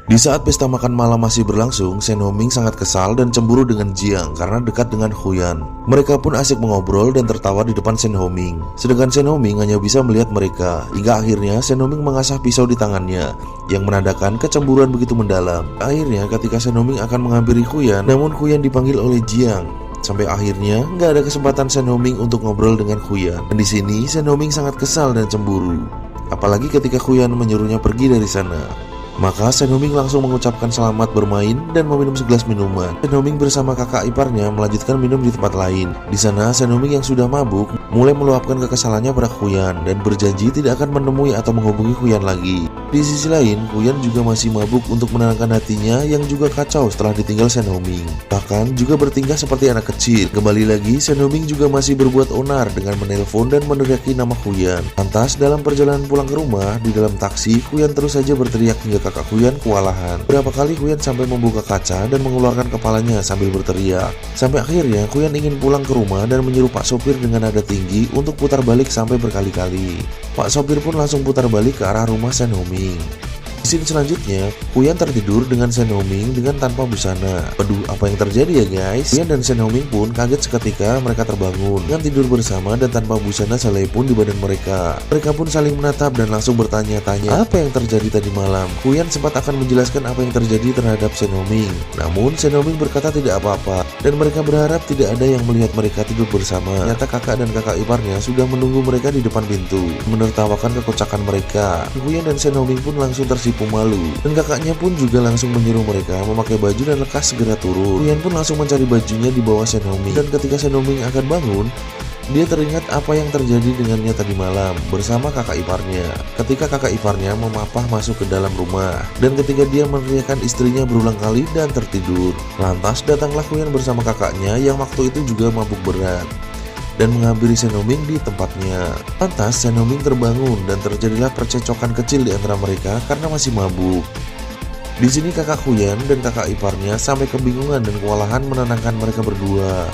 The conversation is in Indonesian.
Di saat pesta makan malam masih berlangsung, Shen Homing sangat kesal dan cemburu dengan Jiang karena dekat dengan Huyan. Mereka pun asik mengobrol dan tertawa di depan Shen Homing. Sedangkan Shen Homing hanya bisa melihat mereka, hingga akhirnya Shen Homing mengasah pisau di tangannya, yang menandakan kecemburuan begitu mendalam. Akhirnya ketika Shen Homing akan menghampiri Huyan, namun Huyan dipanggil oleh Jiang. Sampai akhirnya nggak ada kesempatan Shen Homing untuk ngobrol dengan Huyan. Dan di sini Shen Homing sangat kesal dan cemburu, apalagi ketika Huyan menyuruhnya pergi dari sana. Maka Shen Homing langsung mengucapkan selamat bermain dan meminum segelas minuman. Shen Homing bersama kakak iparnya melanjutkan minum di tempat lain. Di sana Shen Homing yang sudah mabuk mulai meluapkan kekesalannya pada Huyan dan berjanji tidak akan menemui atau menghubungi Huyan lagi. Di sisi lain, Huyan juga masih mabuk untuk menenangkan hatinya yang juga kacau setelah ditinggal Shen Homing. Bahkan juga bertingkah seperti anak kecil. Kembali lagi, Shen Homing juga masih berbuat onar dengan menelpon dan meneriaki nama Huyan. Lantas dalam perjalanan pulang ke rumah, di dalam taksi, Huyan terus saja berteriak hingga kakak Huyan kewalahan. Berapa kali Huyan sampai membuka kaca dan mengeluarkan kepalanya sambil berteriak. Sampai akhirnya Huyan ingin pulang ke rumah dan menyuruh Pak Sopir dengan nada tinggi untuk putar balik sampai berkali-kali. Pak Sopir pun langsung putar balik ke arah rumah Shen Homing. Di scene selanjutnya, Huyan tertidur dengan Shen Homing dengan tanpa busana. Waduh, apa yang terjadi ya guys? Huyan dan Shen Homing pun kaget seketika mereka terbangun dengan tidur bersama dan tanpa busana selai pun di badan mereka. Mereka pun saling menatap dan langsung bertanya-tanya apa yang terjadi tadi malam. Huyan sempat akan menjelaskan apa yang terjadi terhadap Shen Homing. Namun Shen Homing berkata tidak apa-apa dan mereka berharap tidak ada yang melihat mereka tidur bersama. Ternyata kakak dan kakak iparnya sudah menunggu mereka di depan pintu, menertawakan kekocakan mereka. Huyan dan Shen Homing pun langsung tersipu malu, dan kakaknya pun juga langsung menyuruh mereka memakai baju dan lekas segera turun. Huyan pun langsung mencari bajunya di bawah Shen Homing, dan ketika Shen Homing akan bangun, dia teringat apa yang terjadi dengannya tadi malam bersama kakak iparnya. Ketika kakak iparnya memapah masuk ke dalam rumah, dan ketika dia meneriakkan istrinya berulang kali dan tertidur. Lantas datanglah Huyan bersama kakaknya yang waktu itu juga mabuk berat dan menghampiri Shen Homing di tempatnya. Lantas Shen Homing terbangun dan terjadilah percecokan kecil di antara mereka karena masih mabuk. Di sini kakak Huyan dan kakak iparnya sampai kebingungan dan kewalahan menenangkan mereka berdua.